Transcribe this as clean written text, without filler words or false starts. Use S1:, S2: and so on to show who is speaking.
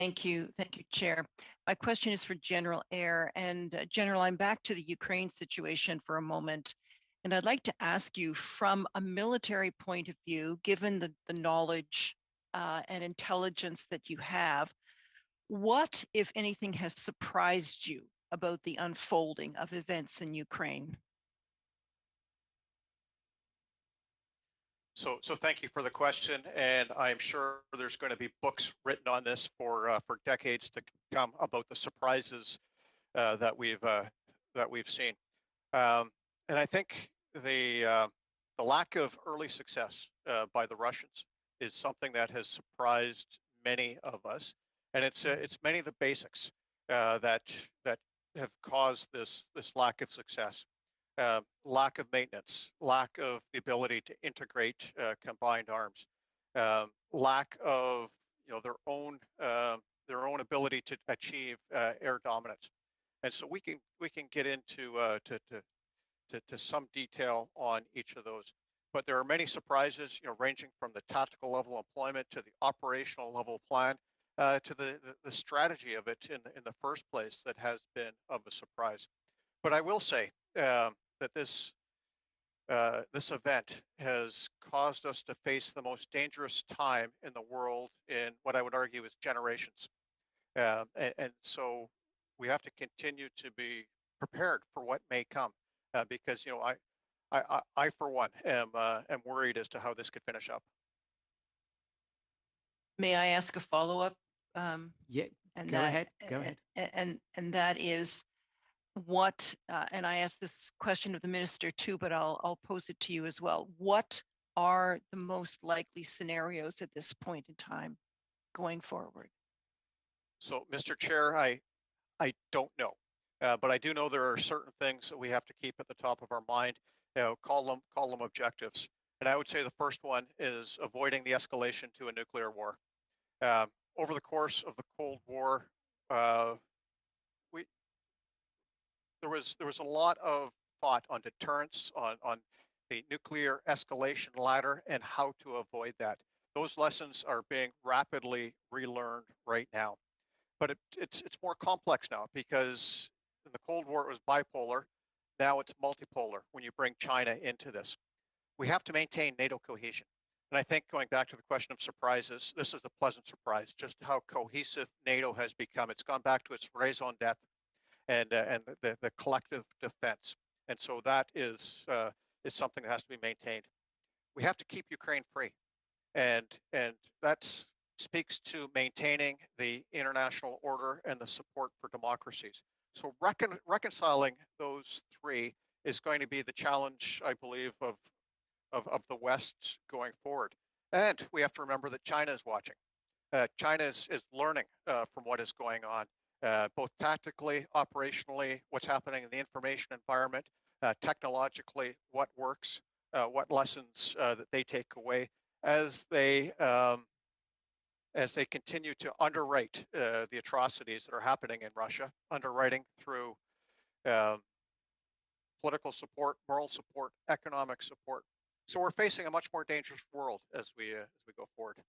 S1: Thank you, Chair. My question is for General Eyre. And General, I'm back to the Ukraine situation for a moment. And I'd like to ask you from a military point of view, given the knowledge and intelligence that you have, what, if anything, has surprised you about the unfolding of events in Ukraine?
S2: So thank you for the question, and I'm sure there's going to be books written on this for decades to come about the surprises that we've seen. And I think the lack of early success by the Russians is something that has surprised many of us, and it's many of the basics that have caused this lack of success. Lack of maintenance, lack of the ability to integrate combined arms, lack of their own ability to achieve air dominance, and so we can get into to some detail on each of those. But there are many surprises, ranging from the tactical level employment to the operational level plan to the strategy of it in the first place that has been of a surprise. But I will say that this event has caused us to face the most dangerous time in the world in what I would argue is generations. And so we have to continue to be prepared for what may come, because I for one am worried as to how this could finish up.
S1: May I ask a follow-up?
S3: Yeah,
S1: And
S3: go
S1: that
S3: ahead. Go ahead.
S1: and that is what, and I asked this question of the minister too, but I'll pose it to you as well. What are the most likely scenarios at this point in time going forward?
S2: So, Mr. Chair, I don't know, but I do know there are certain things that we have to keep at the top of our mind. Call them objectives. And I would say the first one is avoiding the escalation to a nuclear war. Over the course of the Cold War, we there was a lot of thought on deterrence, on the nuclear escalation ladder, and how to avoid that. Those lessons are being rapidly relearned right now. But it's more complex now because in the Cold War it was bipolar. Now it's multipolar when you bring China into this. We have to maintain NATO cohesion. And I think going back to the question of surprises, this is a pleasant surprise, just how cohesive NATO has become. It's gone back to its raison d'etre and the collective defense. And so that is something that has to be maintained. We have to keep Ukraine free. And that speaks to maintaining the international order and the support for democracies. So reconciling those three is going to be the challenge, I believe, of the West going forward. And we have to remember that China is watching. China is learning from what is going on, both tactically, operationally, what's happening in the information environment, technologically, what works, what lessons that they take away as they continue to underwrite the atrocities that are happening in Russia, underwriting through um, political support, moral support, economic support. So we're facing a much more dangerous world as we go forward.